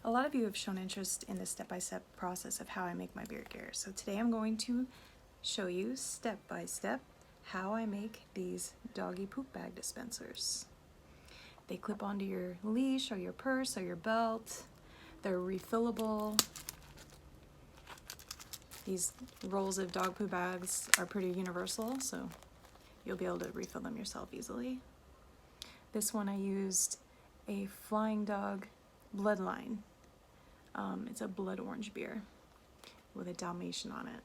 A lot of you have shown interest in the step-by-step process of how I make my beard gear. So today I'm going to show you step-by-step how I make these doggy poop bag dispensers. They clip onto your leash or your purse or your belt. They're refillable. These rolls of dog poo bags are pretty universal, so you'll be able to refill them yourself easily. This one I used a Flying Dog Bloodline. It's a blood orange beer with a Dalmatian on it.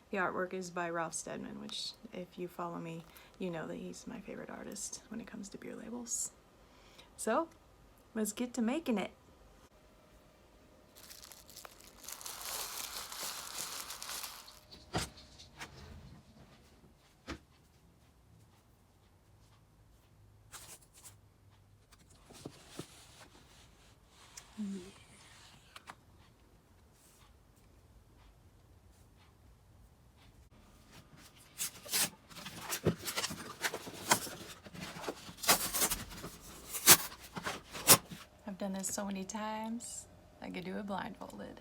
The artwork is by Ralph Steadman, which if you follow me, you know that he's my favorite artist when it comes to beer labels. So, let's get to making it. I've done this so many times, I could do it blindfolded.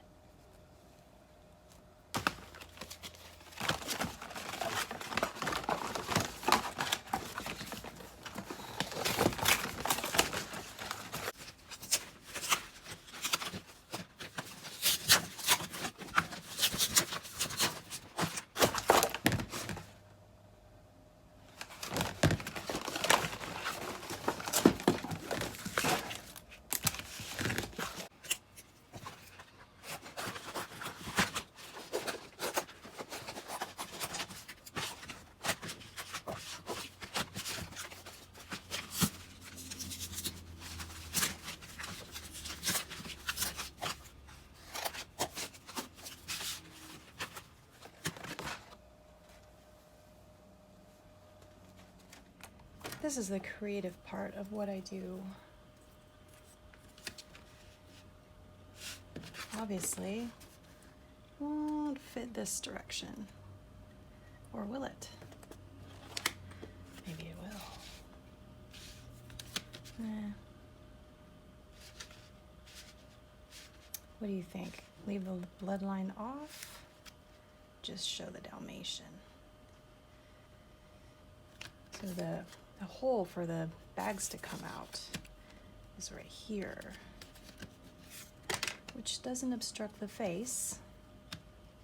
This is the creative part of what I do. Obviously, won't fit this direction. Or will it? Maybe it will. What do you think? Leave the bloodline off? Just show the Dalmatian. So the hole for the bags to come out is right here, which doesn't obstruct the face.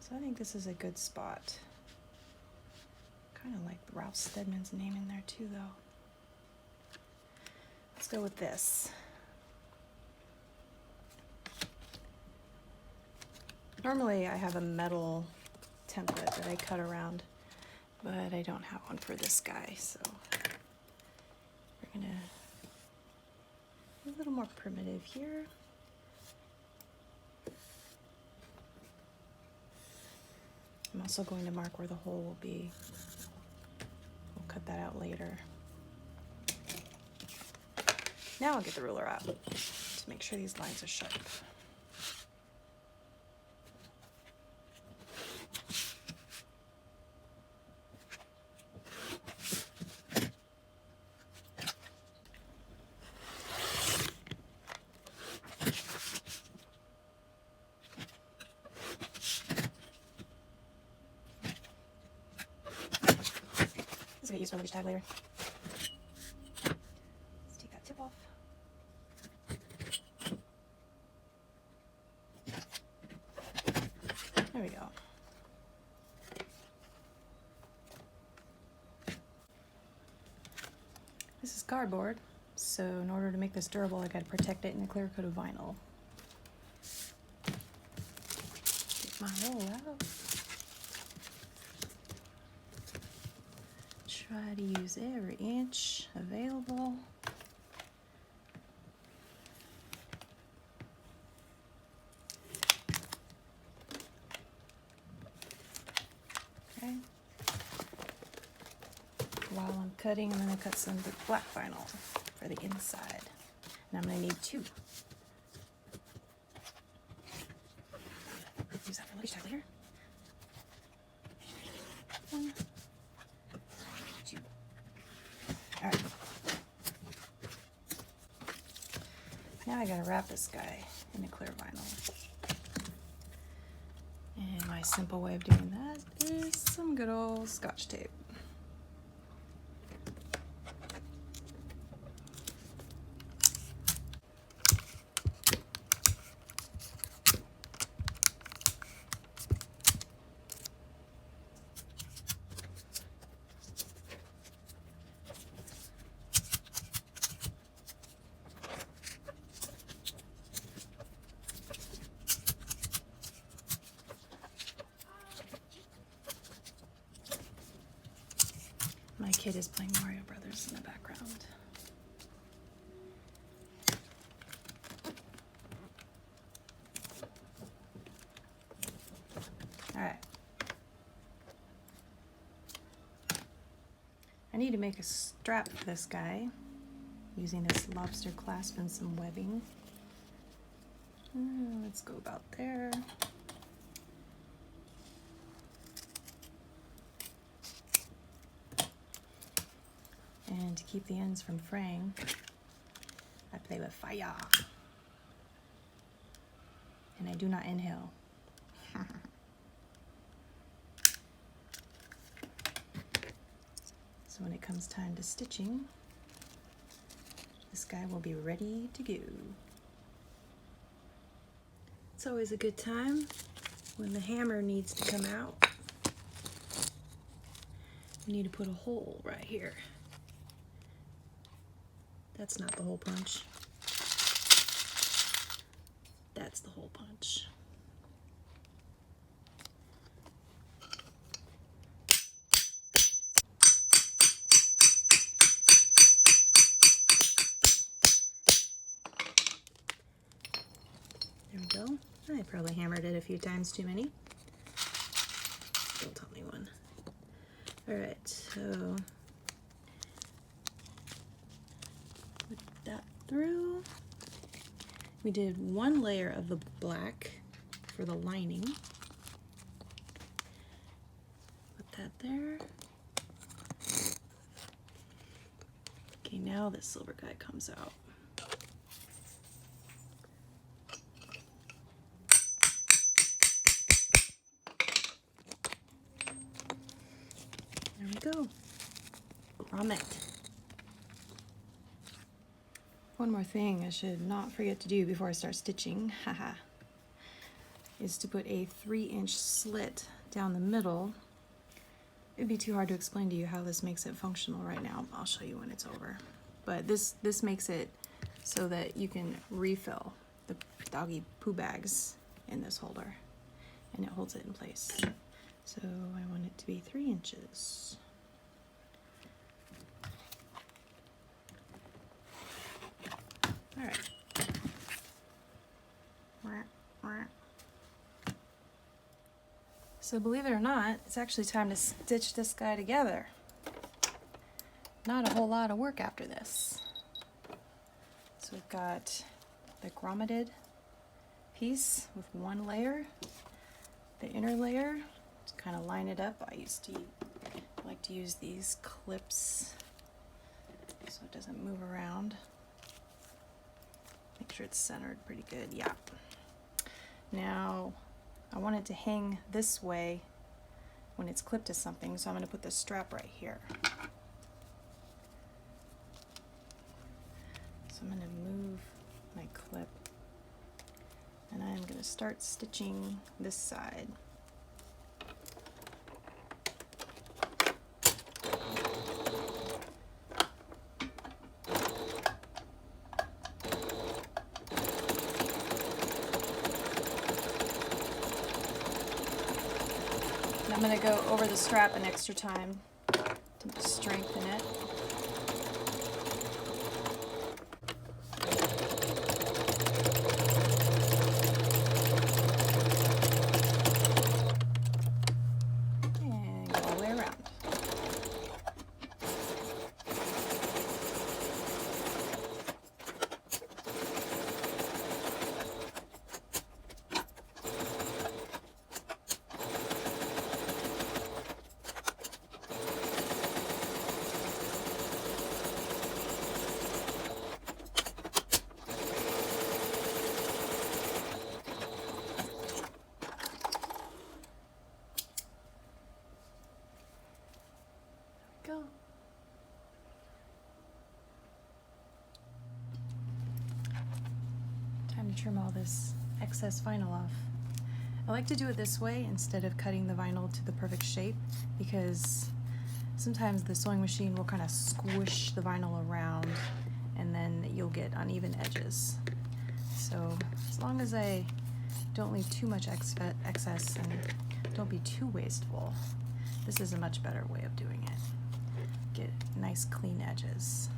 So I think this is a good spot. Kind of like Ralph Steadman's name in there too, though. Let's go with this. Normally I have a metal template that I cut around, but I don't have one for this guy, so we're gonna be a little more primitive here. I'm also going to mark where the hole will be. We'll cut that out later. Now I'll get the ruler out to make sure these lines are sharp. This will get used for a luggage tag later. Let's take that tip off. There we go. This is cardboard, so in order to make this durable, I gotta protect it in a clear coat of vinyl. Get my roll out. Try to use every inch available. Okay. While I'm cutting, I'm going to cut some black vinyl for the inside. And I'm going to need 2. Use that for luggage tag later. 1, 2. All right. Now I gotta wrap this guy in a clear vinyl. And my simple way of doing that is some good old Scotch tape. My kid is playing Mario Brothers in the background. All right. I need to make a strap for this guy using this Lobster clasp and some webbing. Let's go about there. And to keep the ends from fraying, I play with fire. And I do not inhale. So when it comes time to stitching, this guy will be ready to go. It's always a good time when the hammer needs to come out. We need to put a hole right here. That's not the hole punch. That's the hole punch. There we go. I probably hammered it a few times too many. Don't tell me when. All right, so put that through. We did one layer of the black for the lining. Put that there. Okay, now this silver guy comes out. There we go. Grommet. One more thing I should not forget to do before I start stitching, haha, is to put a 3-inch slit down the middle. It'd be too hard to explain to you how this makes it functional right now. I'll show you when it's over. But this makes it so that you can refill the doggy poo bags in this holder, and it holds it in place. So I want it to be 3 inches. All right. So believe it or not, it's actually time to stitch this guy together. Not a whole lot of work after this. So we've got the grommeted piece with one layer, the inner layer, just kind of line it up. I like to use these clips so it doesn't move around. Make sure it's centered pretty good, yeah. Now, I want it to hang this way when it's clipped to something, so I'm going to put the strap right here. So I'm going to move my clip, and I'm going to start stitching this side. I'm going to go over the strap an extra time to strengthen it. And go all the way around. go. Time to trim all this excess vinyl off. I like to do it this way instead of cutting the vinyl to the perfect shape, because sometimes the sewing machine will kind of squish the vinyl around and then you'll get uneven edges. So as long as I don't leave too much excess and don't be too wasteful, this is a much better way of doing it. Get nice clean edges.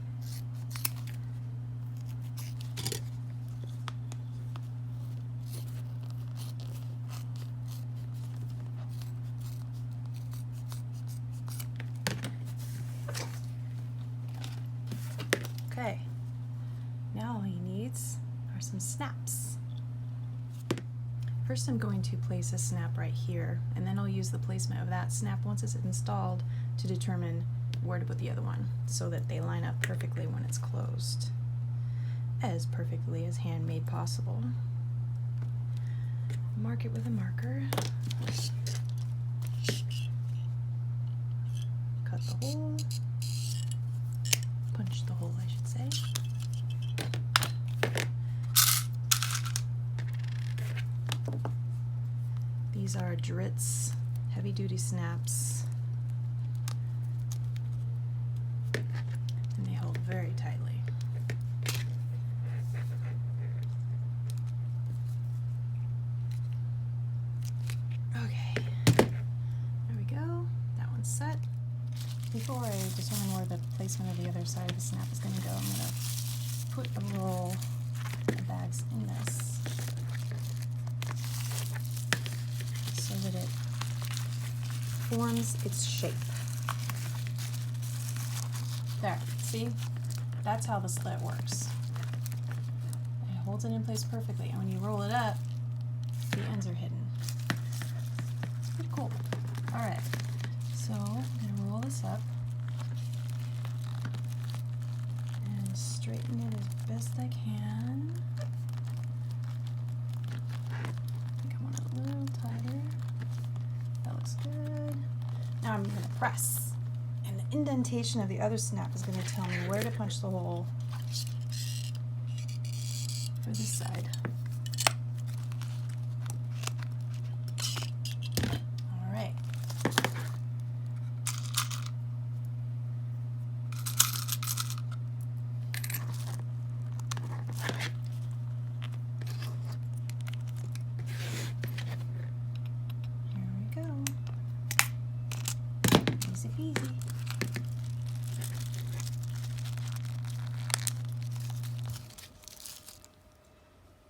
Okay, now all he needs are some snaps. First I'm going to place a snap right here, and then I'll use the placement of that snap once it's installed to determine where to put the other one, so that they line up perfectly when it's closed. As perfectly as handmade possible. Mark it with a marker. Cut the hole. Punch the hole, I should say. These are Dritz heavy-duty snaps, and they hold very tightly. Okay, there we go. That one's set. Before I determine where the placement of the other side of the snap is going to go, I'm going to put a roll of bags in this so that it forms its shape. There, see? That's how the slit works. It holds it in place perfectly, and when you roll it up, the ends are hidden. It's pretty cool. Alright. So I'm going to roll this up and straighten it as best I can. I think I want it a little tighter. That looks good. Now I'm going to press, and the indentation of the other snap is going to tell me where to punch the hole for this side. Easy.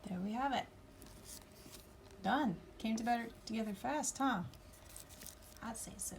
There we have it. Done. Came together fast, huh? I'd say so.